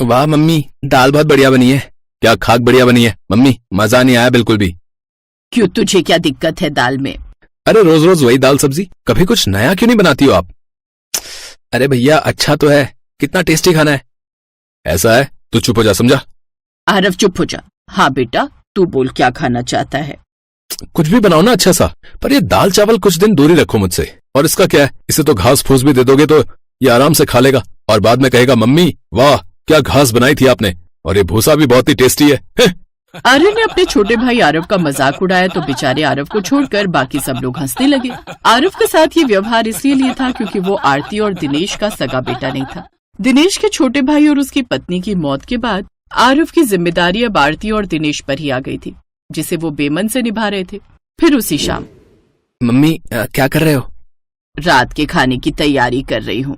वाह मम्मी, दाल बहुत बढ़िया बनी है। क्या खाक बढ़िया बनी है मम्मी, मजा नहीं आया बिल्कुल भी। क्यों, तुझे क्या दिक्कत है दाल में? अरे रोज रोज वही दाल सब्जी, कभी कुछ नया क्यों नहीं बनाती हो आप? अरे भैया अच्छा तो है, कितना टेस्टी खाना है। ऐसा है तो चुप हो जा, समझा? आरव चुप हो जा। हाँ बेटा, तू बोल क्या खाना चाहता है? कुछ भी बनाओ ना अच्छा सा, पर ये दाल चावल कुछ दिन दूरी रखो मुझसे। और इसका क्या है, इसे तो घास फूस भी दे दोगे तो ये आराम से खा लेगा और बाद में कहेगा मम्मी वाह क्या घास बनाई थी आपने, और ये भूसा भी बहुत ही टेस्टी है। आर्यन ने अपने छोटे भाई आरव का मजाक उड़ाया तो बेचारे आरव को छोड़कर बाकी सब लोग हंसने लगे। आरव के साथ ये व्यवहार इसलिए था क्योंकि वो आरती और दिनेश का सगा बेटा नहीं था। दिनेश के छोटे भाई और उसकी पत्नी की मौत के बाद आरव की जिम्मेदारी अब आरती और दिनेश पर ही आ गई थी, जिसे वो बेमन से निभा रहे थे। फिर उसी शाम, मम्मी क्या कर रहे हो? रात के खाने की तैयारी कर रही हूँ।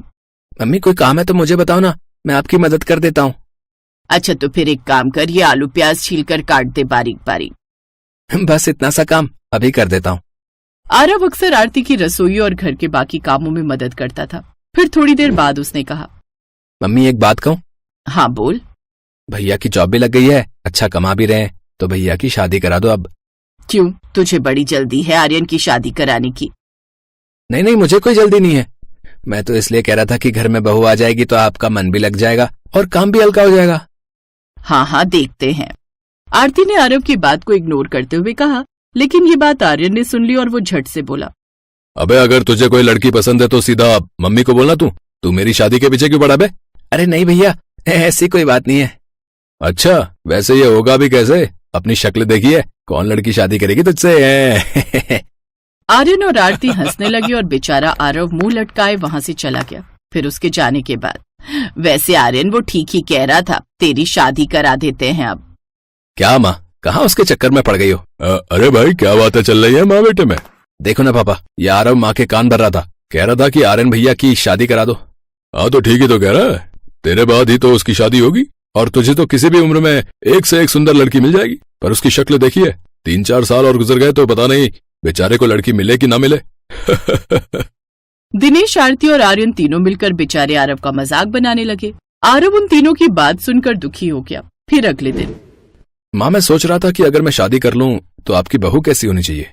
मम्मी कोई काम है तो मुझे बताओ ना, मैं आपकी मदद कर देता हूँ। अच्छा तो फिर एक काम कर, ये आलू प्याज छीलकर काट दे बारीक बारीक। बस इतना सा काम अभी कर देता हूँ। आरव अक्सर आरती की रसोई और घर के बाकी कामों में मदद करता था। फिर थोड़ी देर बाद उसने कहा, मम्मी एक बात कहूँ? हाँ बोल। भैया की जॉब भी लग गई है, अच्छा कमा भी रहे हैं, तो भैया की शादी करा दो अब। क्यों, तुझे बड़ी जल्दी है आर्यन की शादी कराने की? नहीं नहीं, मुझे कोई जल्दी नहीं है। मैं तो इसलिए कह रहा था कि घर में बहू आ जाएगी तो आपका मन भी लग जाएगा और काम भी हल्का हो जाएगा। हाँ हाँ देखते हैं। आरती ने आरव की बात को इग्नोर करते हुए कहा, लेकिन ये बात आर्यन ने सुन ली और वो झट से बोला, अबे अगर तुझे कोई लड़की पसंद है तो सीधा मम्मी को बोलना। तू मेरी शादी के पीछे क्यों पड़ा बे? अरे नहीं भैया, ऐसी कोई बात नहीं है। अच्छा वैसे ये होगा भी कैसे? अपनी शक्ल देखिए, कौन लड़की शादी करेगी तुझसे? आर्यन और आरती हंसने लगी और बेचारा आरव मुंह लटकाए वहां से चला गया। फिर उसके जाने के बाद, वैसे आर्यन वो ठीक ही कह रहा था, तेरी शादी करा देते हैं अब। क्या माँ, कहाँ उसके चक्कर में पड़ गई हो? अरे भाई क्या बातें चल रही है माँ बेटे में? देखो ना पापा, ये आरव माँ के कान भर रहा था, कह रहा था कि आर्यन भैया की शादी करा दो। हाँ तो ठीक ही तो कह रहा है, तेरे बाद ही तो उसकी शादी होगी और तुझे तो किसी भी उम्र में एक से एक सुंदर लड़की मिल जाएगी। पर उसकी शक्ल देखिए, 3-4 साल और गुजर गए तो पता नहीं बेचारे को लड़की मिले कि ना मिले। दिनेश, आरती और आर्यन तीनों मिलकर बेचारे आरव का मजाक बनाने लगे। आरव उन तीनों की बात सुनकर दुखी हो गया। फिर अगले दिन, माँ मैं सोच रहा था कि अगर मैं शादी कर लूं तो आपकी बहू कैसी होनी चाहिए?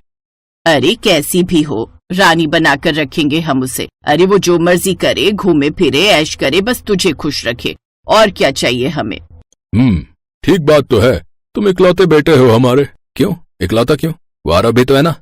अरे कैसी भी हो, रानी बनाकर रखेंगे हम उसे। अरे वो जो मर्जी करे, घूमे फिरे, ऐश करे, बस तुझे खुश रखे, और क्या चाहिए हमें? ठीक बात तो है, तुम इकलौते बेटे हो हमारे। क्यों इकलौता क्यों? वो आरव भी तो है ना।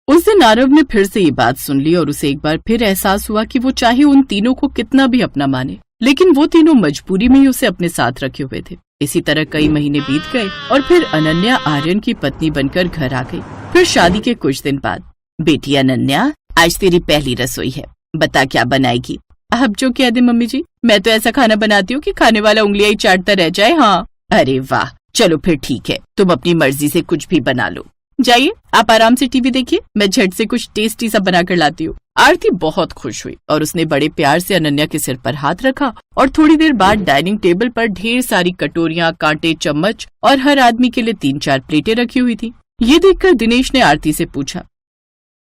उस दिन आरव ने फिर से ये बात सुन ली और उसे एक बार फिर एहसास हुआ कि वो चाहे उन तीनों को कितना भी अपना माने, लेकिन वो तीनों मजबूरी में ही उसे अपने साथ रखे हुए थे। इसी तरह कई महीने बीत गए और फिर अनन्या आर्यन की पत्नी बनकर घर आ गई। फिर शादी के कुछ दिन बाद, बेटी अनन्या आज तेरी पहली रसोई है, बता क्या बनाएगी? अब जो कह दे मम्मी जी, मैं तो ऐसा खाना बनाती हूँ कि खाने वाला उंगलियां ही चाटता रह जाए। हाँ अरे वाह, चलो फिर ठीक है, तुम अपनी मर्जी से कुछ भी बना लो। जाइए आप आराम से टीवी देखिए, मैं झट से कुछ टेस्टी सा बना कर लाती हूँ। आरती बहुत खुश हुई और उसने बड़े प्यार से अनन्या के सिर पर हाथ रखा और थोड़ी देर बाद डाइनिंग टेबल पर ढेर सारी कटोरियां, कांटे, चम्मच और हर आदमी के लिए 3-4 प्लेटें रखी हुई थी। ये देखकर दिनेश ने आरती से पूछा,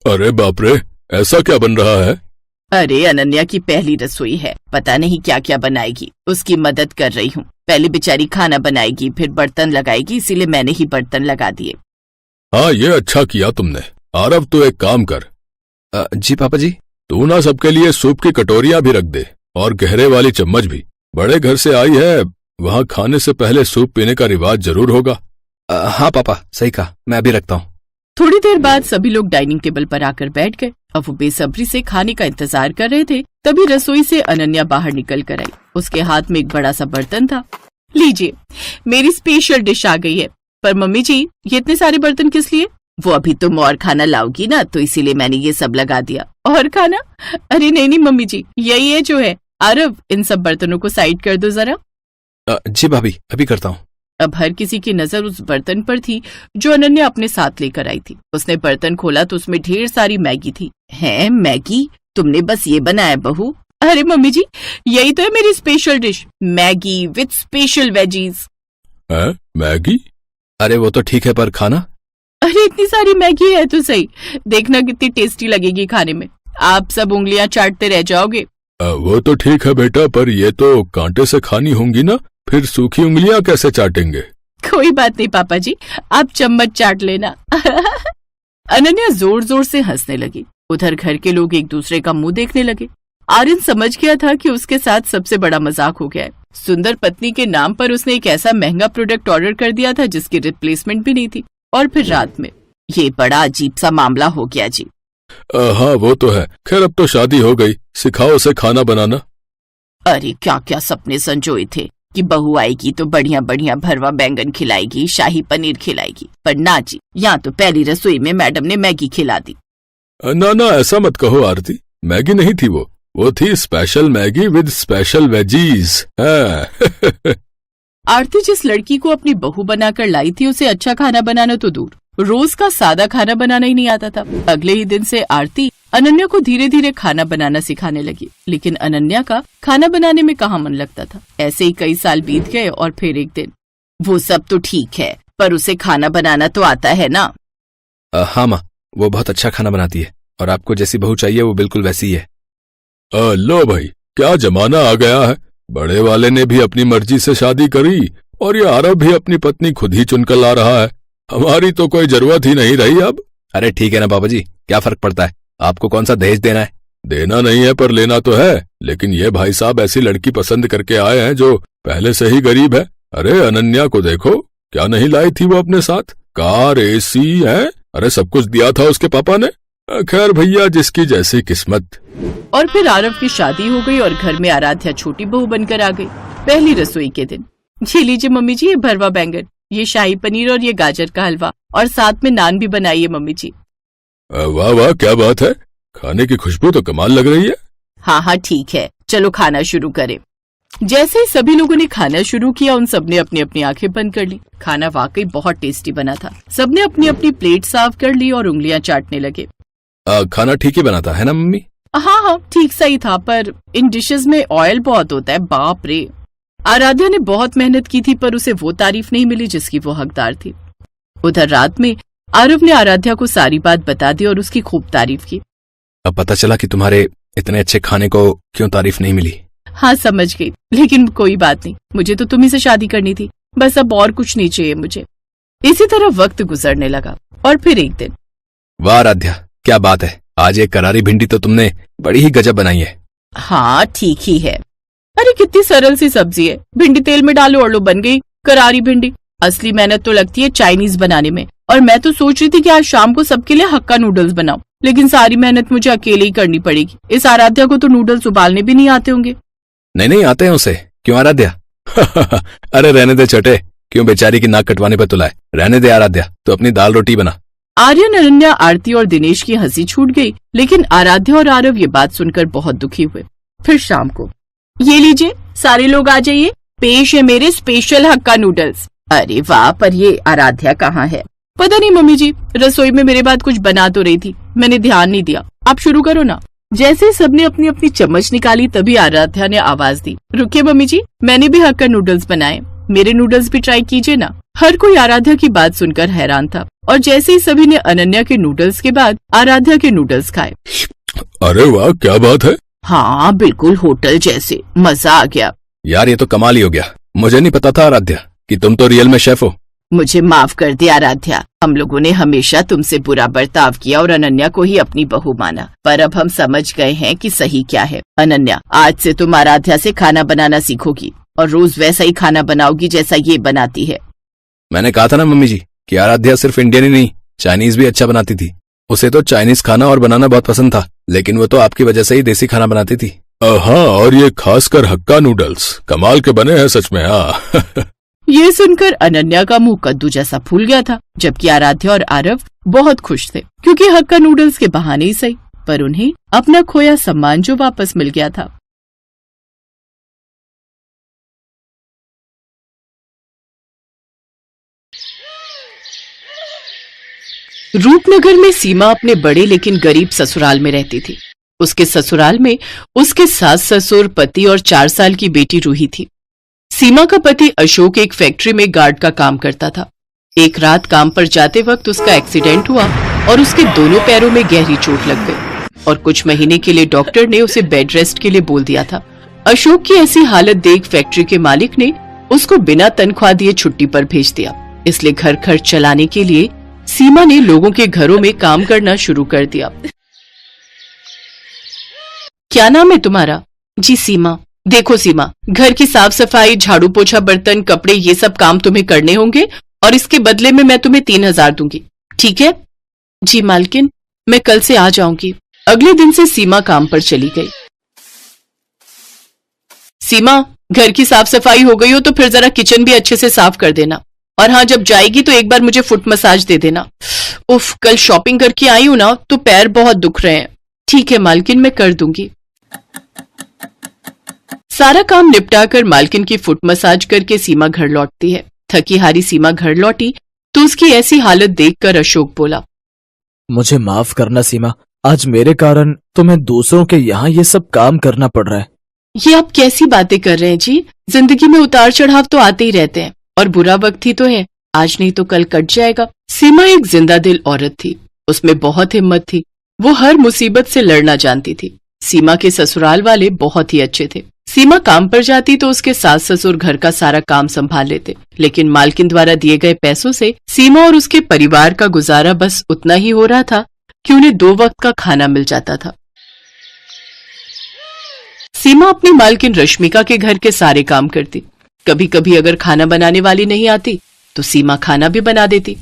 अरे बाप रे, ऐसा क्या बन रहा है? अरे अनन्या की पहली रसोई है, पता नहीं क्या क्या बनाएगी, उसकी मदद कर रही हूँ। पहले बेचारी खाना बनाएगी, फिर बर्तन लगाएगी, इसीलिए मैंने ही बर्तन लगा दिए। हाँ ये अच्छा किया तुमने। आरव तो एक काम कर। जी पापा जी। तू ना सबके लिए सूप की कटोरियां भी रख दे और गहरे वाली चम्मच भी। बड़े घर से आई है, वहाँ खाने से पहले सूप पीने का रिवाज जरूर होगा। हाँ पापा सही कहा, मैं अभी रखता हूँ। थोड़ी देर बाद सभी लोग डाइनिंग टेबल पर आकर बैठ गए। अब वो बेसब्री से खाने का इंतजार कर रहे थे। तभी रसोई से अनन्या बाहर निकल कर आई। उसके हाथ में एक बड़ा सा बर्तन था। लीजिए, मेरी स्पेशल डिश आ गई है। पर मम्मी जी, ये इतने सारे बर्तन किस लिए? वो अभी तुम और खाना लाओगी ना, तो इसीलिए मैंने ये सब लगा दिया। और खाना? अरे नहीं नहीं मम्मी जी, यही है जो है। आरव, इन सब बर्तनों को साइड कर दो जरा। जी भाभी, अभी करता हूँ। अब हर किसी की नजर उस बर्तन पर थी जो अनन्या अपने साथ लेकर आई थी। उसने बर्तन खोला तो उसमें ढेर सारी मैगी थी। है मैगी? तुमने बस ये बनाया बहू? अरे मम्मी जी, यही तो है मेरी special dish, Maggi with special veggies. Maggi? अरे वो तो ठीक है, पर खाना? अरे इतनी सारी मैगी है तो सही, देखना कितनी टेस्टी लगेगी खाने में। आप सब उंगलियां चाटते रह जाओगे। वो तो ठीक है बेटा, पर ये तो कांटे से खानी होंगी ना, फिर सूखी उंगलियां कैसे चाटेंगे? कोई बात नहीं पापा जी, आप चम्मच चाट लेना। अनन्या जोर जोर से हंसने लगी। उधर घर के लोग एक दूसरे का मुंह देखने लगे। आर्यन समझ गया था कि उसके साथ सबसे बड़ा मजाक हो गया है। सुंदर पत्नी के नाम पर उसने एक ऐसा महंगा प्रोडक्ट ऑर्डर कर दिया था जिसकी रिप्लेसमेंट भी नहीं थी। और फिर रात में ये बड़ा अजीब सा मामला हो गया जी। हाँ वो तो है। खैर अब तो शादी हो गई, सिखाओ उसे खाना बनाना। अरे क्या क्या सपने संजोए थे कि बहू आएगी तो बढ़िया बढ़िया भरवा बैंगन खिलाएगी, शाही पनीर खिलाएगी, पर ना जी, यहाँ तो पहली रसोई में मैडम ने मैगी खिला दी। ना ना ऐसा मत कहो आरती, मैगी नहीं थी वो थी special Maggi with special veggies. Aarti जिस लड़की को अपनी बहू बनाकर लाई थी उसे अच्छा खाना बनाना तो दूर, रोज का सादा खाना बनाना ही नहीं आता था। अगले ही दिन से आरती अनन्या को धीरे धीरे खाना बनाना सिखाने लगी, लेकिन अनन्या का खाना बनाने में कहाँ मन लगता था। ऐसे ही कई साल बीत गए और फिर एक दिन, वो सब तो ठीक है पर उसे खाना बनाना तो आता है ना? हाँ माँ, वो बहुत अच्छा खाना बनाती है और आपको जैसी बहू चाहिए वो बिल्कुल वैसी ही है। लो भाई, क्या जमाना आ गया है। बड़े वाले ने भी अपनी मर्जी से शादी करी और ये आरव भी अपनी पत्नी खुद ही चुनकर ला रहा है। हमारी तो कोई जरूरत ही नहीं रही अब। अरे ठीक है ना बाबा जी, क्या फर्क पड़ता है, आपको कौन सा दहेज देना है? देना नहीं है पर लेना तो है, लेकिन ये भाई साहब ऐसी लड़की पसंद करके आए हैं जो पहले से ही गरीब है। अरे अनन्या को देखो, क्या नहीं लाई थी वो अपने साथ, कार, एसी है, अरे सब कुछ दिया था उसके पापा ने। खैर भैया, जिसकी जैसी किस्मत। और फिर आरव की शादी हो गई और घर में आराध्या छोटी बहू बनकर आ गई। पहली रसोई के दिन, ये लीजिए मम्मी जी, ये भरवा बैंगन, ये शाही पनीर और ये गाजर का हलवा, और साथ में नान भी बनाइए मम्मी जी। वाह वाह, क्या बात है, खाने की खुशबू तो कमाल लग रही है। हाँ हाँ ठीक है, चलो खाना शुरू करें। जैसे ही सभी लोगों ने खाना शुरू किया, उन सबने अपनी अपनी आंखें बंद कर ली। खाना वाकई बहुत टेस्टी बना था। सबने अपनी अपनी प्लेट साफ कर ली और उंगलियां चाटने लगे। खाना ठीक ही बना था, है ना मम्मी? हाँ हाँ ठीक सही था, पर इन डिशेस में ऑयल बहुत होता है, बाप रे। आराध्या ने बहुत मेहनत की थी पर उसे वो तारीफ नहीं मिली जिसकी वो हकदार थी। उधर रात में आरव ने आराध्या को सारी बात बता दी और उसकी खूब तारीफ की। अब पता चला कि तुम्हारे इतने अच्छे खाने को क्यों तारीफ नहीं मिली। हाँ समझ गई, लेकिन कोई बात नहीं, मुझे तो तुम्ही से शादी करनी थी, बस अब और कुछ नहीं चाहिए मुझे। इसी तरह वक्त गुजरने लगा और फिर एक दिन, वाह आराध्या, क्या बात है, आज एक करारी भिंडी तो तुमने बड़ी ही गजब बनाई है। हाँ ठीक ही है। अरे कितनी सरल सी सब्जी है, भिंडी तेल में डालो और लो, बन गई करारी भिंडी। असली मेहनत तो लगती है चाइनीज बनाने में, और मैं तो सोच रही थी कि आज शाम को सबके लिए हक्का नूडल्स बनाऊं, लेकिन सारी मेहनत मुझे अकेले ही करनी पड़ेगी। इस आराध्या को तो नूडल्स उबालने भी नहीं आते होंगे। नहीं नहीं आते हैं उसे, क्यों आराध्या? अरे रहने दे चटे, क्यों बेचारी की नाक कटवाने पर तुलाए, रहने दे आराध्या, तो अपनी दाल रोटी बना। आर्यन, अनन्या, आरती और दिनेश की हंसी छूट गई, लेकिन आराध्या और आरव ये बात सुनकर बहुत दुखी हुए। फिर शाम को, ये लीजिए सारे लोग आ जाइए, पेश है मेरे स्पेशल हक्का नूडल्स। अरे वाह, पर ये आराध्या कहाँ है? पता नहीं मम्मी जी, रसोई में मेरे बाद कुछ बना तो रही थी, मैंने ध्यान नहीं दिया। आप शुरू करो ना। जैसे सबने अपनी अपनी चम्मच निकाली तभी आराध्या ने आवाज दी, रुकिए मम्मी जी, मैंने भी हक्का नूडल्स बनाए, मेरे नूडल्स भी ट्राई कीजिए ना। हर कोई आराध्या की बात सुनकर हैरान था, और जैसे ही सभी ने अनन्या के नूडल्स के बाद आराध्या के नूडल्स खाए। अरे वाह, क्या बात है। हाँ बिल्कुल होटल जैसे, मजा आ गया। यार ये तो कमाल ही हो गया, मुझे नहीं पता था आराध्या कि तुम तो रियल में शेफ हो। मुझे माफ कर दे आराध्या, हम लोगों ने हमेशा तुमसे बुरा बर्ताव किया और अनन्या को ही अपनी बहू माना, पर अब हम समझ गए हैं कि सही क्या है। अनन्या, आज से तुम आराध्या से खाना बनाना सीखोगी और रोज वैसा ही खाना बनाओगी जैसा ये बनाती है। मैंने कहा था ना मम्मी जी कि आराध्या सिर्फ इंडियन ही नहीं, चाइनीज भी अच्छा बनाती थी। उसे तो चाइनीज खाना और बनाना बहुत पसंद था, लेकिन वो तो आपकी वजह से ही देसी खाना बनाती थी। हाँ, और ये खासकर हक्का नूडल्स कमाल के बने हैं सच में। हाँ। ये सुनकर अनन्या का मुंह कद्दू जैसा फूल गया था, जबकि आराध्या और आरव बहुत खुश थे, क्योंकि हक्का नूडल्स के बहाने ही सही, पर उन्हें अपना खोया सम्मान जो वापस मिल गया था। रूपनगर में सीमा अपने बड़े लेकिन गरीब ससुराल में रहती थी। उसके ससुराल में उसके सास ससुर, पति और 4 साल की बेटी रूही थी। सीमा का पति अशोक एक फैक्ट्री में गार्ड का काम करता था। एक रात काम पर जाते वक्त उसका एक्सीडेंट हुआ और उसके दोनों पैरों में गहरी चोट लग गई और कुछ महीने के लिए डॉक्टर ने उसे बेड रेस्ट के लिए बोल दिया था। अशोक की ऐसी हालत देख फैक्ट्री के मालिक ने उसको बिना तनख्वाह दिए छुट्टी पर भेज दिया। इसलिए घर खर्च चलाने के लिए सीमा ने लोगों के घरों में काम करना शुरू कर दिया। क्या नाम है तुम्हारा? जी सीमा। देखो सीमा, घर की साफ सफाई, झाड़ू पोछा, बर्तन, कपड़े, ये सब काम तुम्हें करने होंगे और इसके बदले में मैं तुम्हें 3,000 दूंगी, ठीक है? जी मालकिन, मैं कल से आ जाऊंगी। अगले दिन से सीमा काम पर चली गई। सीमा, घर की साफ सफाई हो गई हो तो फिर जरा किचन भी अच्छे से साफ कर देना, और हाँ, जब जाएगी तो एक बार मुझे फुट मसाज दे देना। उफ, कल शॉपिंग करके आई हूं ना तो पैर बहुत दुख रहे हैं। ठीक है मालकिन, मैं कर दूंगी। सारा काम निपटा कर मालकिन की फुट मसाज करके सीमा घर लौटती है। थकी हारी सीमा घर लौटी तो उसकी ऐसी हालत देखकर अशोक बोला, मुझे माफ करना सीमा, आज मेरे कारण तुम्हें दूसरों के यहाँ ये सब काम करना पड़ रहा है। ये आप कैसी बातें कर रहे हैं जी? जिंदगी में उतार चढ़ाव तो आते ही रहते हैं, और बुरा वक्त ही तो है, आज नहीं तो कल कट जाएगा। सीमा एक जिंदा दिल औरत थी, उसमें बहुत हिम्मत थी। वो हर मुसीबत से लड़ना जानती थी। सीमा के ससुराल वाले बहुत ही अच्छे थे। सीमा काम पर जाती तो उसके सास ससुर घर का सारा काम संभाल लेते, लेकिन मालकिन द्वारा दिए गए पैसों से सीमा और उसके परिवार का गुजारा बस उतना ही हो रहा था कि उन्हें 2 वक्त का खाना मिल जाता था। सीमा अपनी मालकिन रश्मिका के घर के सारे काम करती। कभी कभी अगर खाना बनाने वाली नहीं आती तो सीमा खाना भी बना देती।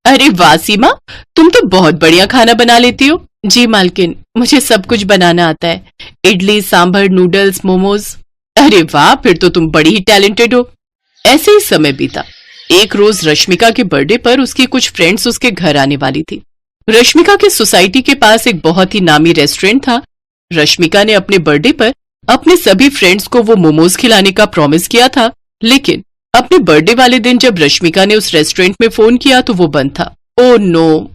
अरे वाह सीमा, तुम तो बहुत बढ़िया खाना बना लेती हो। जी मालकिन, मुझे सब कुछ बनाना आता है, इडली, सांभर, नूडल्स, मोमोज। अरे वाह, फिर तो तुम बड़ी ही टैलेंटेड हो। ऐसे ही समय बीता। एक रोज रश्मिका के बर्थडे पर उसकी कुछ फ्रेंड्स उसके घर आने वाली थी। रश्मिका के सोसाइटी के पास एक बहुत ही नामी रेस्टोरेंट था। रश्मिका ने अपने बर्थडे पर अपने सभी फ्रेंड्स को वो मोमोज खिलाने का प्रॉमिस किया था, लेकिन अपने बर्थडे वाले दिन जब रश्मिका ने उस रेस्टोरेंट में फोन किया तो वो बंद था। ओह नो,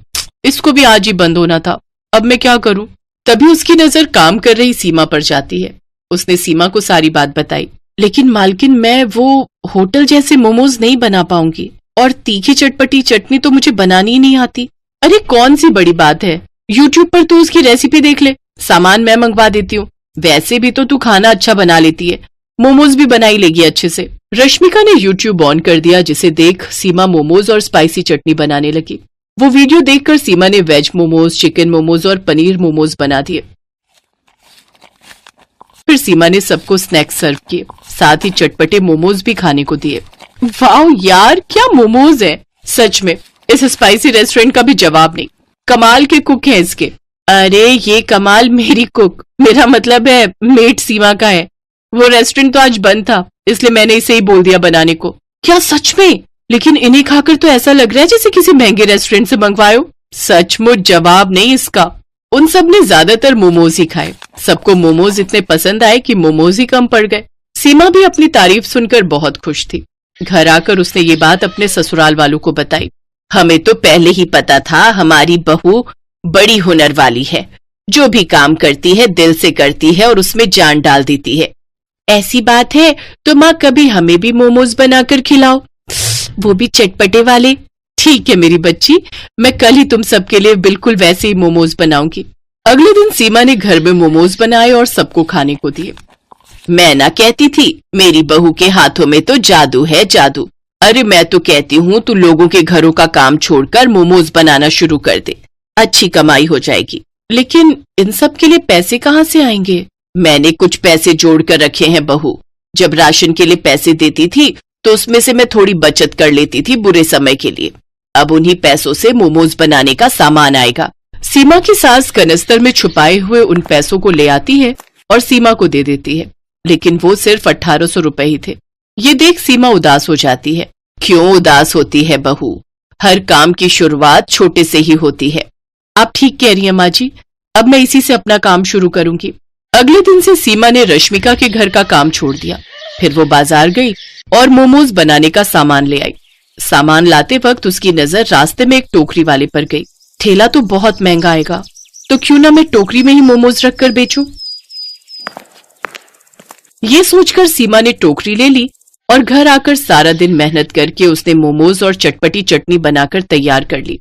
इसको भी आज ही बंद होना था, अब मैं क्या करूं? तभी उसकी नजर काम कर रही सीमा पर जाती है। उसने सीमा को सारी बात बताई। लेकिन मालकिन, मैं वो होटल जैसे मोमोज नहीं बना पाऊंगी, और तीखी चटपटी चटनी तो मुझे बनानी ही नहीं आती। अरे कौन सी बड़ी बात है, यूट्यूब पर तू उसकी रेसिपी देख ले, सामान मैं मंगवा देती हूँ। वैसे भी तो तू खाना अच्छा बना लेती है, मोमोज भी बनाई लेगी अच्छे से। रश्मिका ने यूट्यूब ऑन कर दिया, जिसे देख सीमा मोमोज और स्पाइसी चटनी बनाने लगी। वो वीडियो देखकर सीमा ने वेज मोमोज, चिकन मोमोज और पनीर मोमोज बना दिए। फिर सीमा ने सबको स्नैक्स सर्व किए, साथ ही चटपटे मोमोज भी खाने को दिए। वाह यार, क्या मोमोज है! सच में इस स्पाइसी रेस्टोरेंट का भी जवाब नहीं। कमाल के कुक हैं इसके। अरे ये कमाल मेरी कुक, मेरा मतलब है मेट सीमा का है। वो रेस्टोरेंट तो आज बंद था, इसलिए मैंने इसे ही बोल दिया बनाने को। क्या सच में? लेकिन इन्हें खाकर तो ऐसा लग रहा है जैसे किसी महंगे रेस्टोरेंट से मंगवायो। सचमुच जवाब नहीं इसका। उन सब ने ज्यादातर मोमोज ही खाए। सबको मोमोज इतने पसंद आए कि मोमोज ही कम पड़ गए। सीमा भी अपनी तारीफ सुनकर बहुत खुश थी। घर आकर उसने ये बात अपने ससुराल वालों को बताई। हमें तो पहले ही पता था हमारी बहू बड़ी हुनर वाली है, जो भी काम करती है दिल से करती है और उसमें जान डाल देती है। ऐसी बात है तो माँ कभी हमें भी मोमोज बनाकर खिलाओ, वो भी चटपटे वाले। ठीक है मेरी बच्ची, मैं कल ही तुम सबके लिए बिल्कुल वैसे ही मोमोज बनाऊंगी। अगले दिन सीमा ने घर में मोमोज बनाए और सबको खाने को दिए। मैं ना कहती थी मेरी बहू के हाथों में तो जादू है, जादू। अरे मैं तो कहती हूँ तू लोगों के घरों का काम छोड़कर मोमोज बनाना शुरू कर दे, अच्छी कमाई हो जाएगी। लेकिन इन सब के लिए पैसे कहाँ से आएंगे? मैंने कुछ पैसे जोड़ कर रखे हैं बहू। जब राशन के लिए पैसे देती थी तो उसमें से मैं थोड़ी बचत कर लेती थी बुरे समय के लिए। अब उन्हीं पैसों से मोमोज बनाने का सामान आएगा। सीमा की सास कनस्तर में छुपाए हुए उन पैसों को ले आती है और सीमा को दे देती है, लेकिन वो सिर्फ 1800 रुपए ही थे। ये देख सीमा उदास हो जाती है। क्यों उदास होती है बहू? हर काम की शुरुआत छोटे से ही होती है। आप ठीक कह रही हैं माँ जी, अब मैं इसी से अपना काम शुरू करूंगी। अगले दिन से सीमा ने रश्मिका के घर का काम छोड़ दिया। फिर वो बाजार गई और मोमोज बनाने का सामान ले आई। सामान लाते वक्त उसकी नजर रास्ते में एक टोकरी वाले पर गई। ठेला तो बहुत महंगा आएगा, तो क्यों ना मैं टोकरी में ही मोमोज रखकर बेचूं? ये सोचकर सीमा ने टोकरी ले ली और घर आकर सारा दिन मेहनत करके उसने मोमोज और चटपटी चटनी बनाकर तैयार कर ली।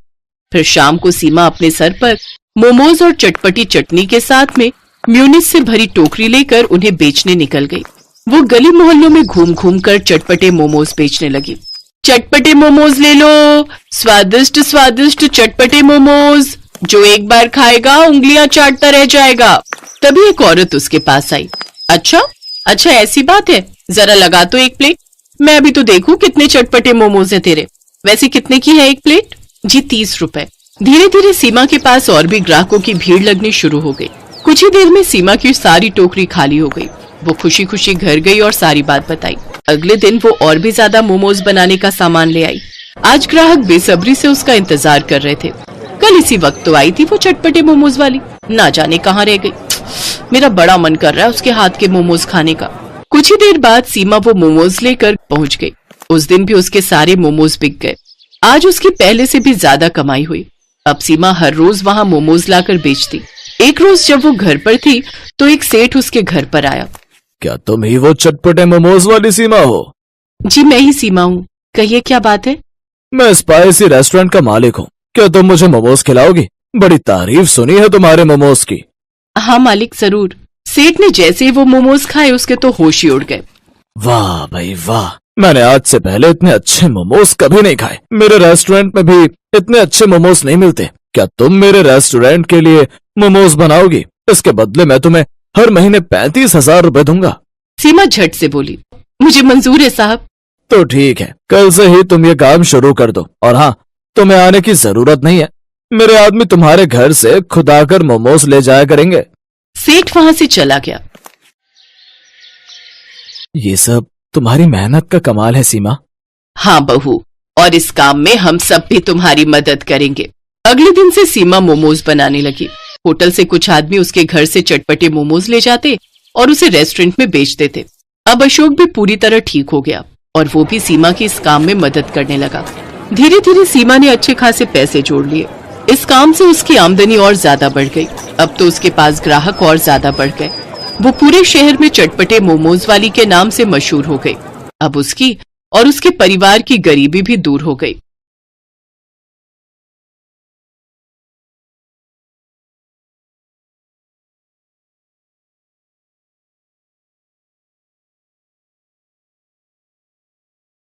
फिर शाम को सीमा अपने सर पर मोमोज और चटपटी चटनी के साथ में म्यूनिस से भरी टोकरी लेकर उन्हें बेचने निकल गई। वो गली मोहल्लों में घूम घूम कर चटपटे मोमोज बेचने लगी। चटपटे मोमोज ले लो, स्वादिष्ट स्वादिष्ट चटपटे मोमोज, जो एक बार खाएगा उंगलियां चाटता रह जाएगा। तभी एक औरत उसके पास आई। अच्छा अच्छा, ऐसी बात है, जरा लगा तो एक प्लेट, मैं अभी तो देखूं कितने चटपटे मोमोज हैं तेरे। वैसे कितने की है एक प्लेट? जी 30 रुपए। धीरे धीरे सीमा के पास और भी ग्राहकों की भीड़ लगनी शुरू हो गई। कुछ ही देर में सीमा की सारी टोकरी खाली हो गई। वो खुशी खुशी घर गई और सारी बात बताई। अगले दिन वो और भी ज्यादा मोमोज बनाने का सामान ले आई। आज ग्राहक बेसब्री से उसका इंतजार कर रहे थे। कल इसी वक्त तो आई थी वो चटपटे मोमोज वाली, ना जाने कहाँ रह गई। मेरा बड़ा मन कर रहा है उसके हाथ के मोमोज खाने का। कुछ ही देर बाद सीमा वो मोमोज लेकर पहुंच गई। उस दिन भी उसके सारे मोमोज बिक गए। आज उसकी पहले से भी ज्यादा कमाई हुई। अब सीमा हर रोज वहाँ मोमोज लाकर बेचती। एक रोज जब वो घर पर थी तो एक सेठ उसके घर पर आया। क्या तुम ही वो चटपटे मोमोज वाली सीमा हो? जी मैं ही सीमा हूँ, कहिए क्या बात है? मैं स्पाइसी रेस्टोरेंट का मालिक हूँ। क्या तुम मुझे मोमोज खिलाओगी? बड़ी तारीफ सुनी है तुम्हारे मोमोज की। हाँ मालिक, जरूर। सेठ ने जैसे ही वो मोमोज खाए उसके तो होश ही उड़ गए। वाह भाई वाह, मैंने आज से पहले इतने अच्छे मोमोज कभी नहीं खाए। मेरे रेस्टोरेंट में भी इतने अच्छे मोमोज नहीं मिलते। क्या तुम मेरे रेस्टोरेंट के लिए मोमोज बनाओगी? इसके बदले मैं तुम्हें हर महीने 35,000 रुपए दूंगा। सीमा झट से बोली, मुझे मंजूर है साहब। तो ठीक है, कल से ही तुम ये काम शुरू कर दो। और हाँ, तुम्हें आने की जरूरत नहीं है। मेरे आदमी तुम्हारे घर से खुद आकर मोमोज ले जाया करेंगे। सेठ वहां से चला गया। ये सब तुम्हारी मेहनत का कमाल है सीमा। हाँ बहू, और इस काम में हम सब भी तुम्हारी मदद करेंगे। अगले दिन से सीमा मोमोज बनाने लगी। होटल से कुछ आदमी उसके घर से चटपटे मोमोज ले जाते और उसे रेस्टोरेंट में बेच देते। अब अशोक भी पूरी तरह ठीक हो गया और वो भी सीमा की इस काम में मदद करने लगा। धीरे धीरे सीमा ने अच्छे खासे पैसे जोड़ लिए। इस काम से उसकी आमदनी और ज्यादा बढ़ गई। अब तो उसके पास ग्राहक और ज्यादा बढ़ गए। वो पूरे शहर में चटपटे मोमोज वाली के नाम से मशहूर हो गई। अब उसकी और उसके परिवार की गरीबी भी दूर हो गई।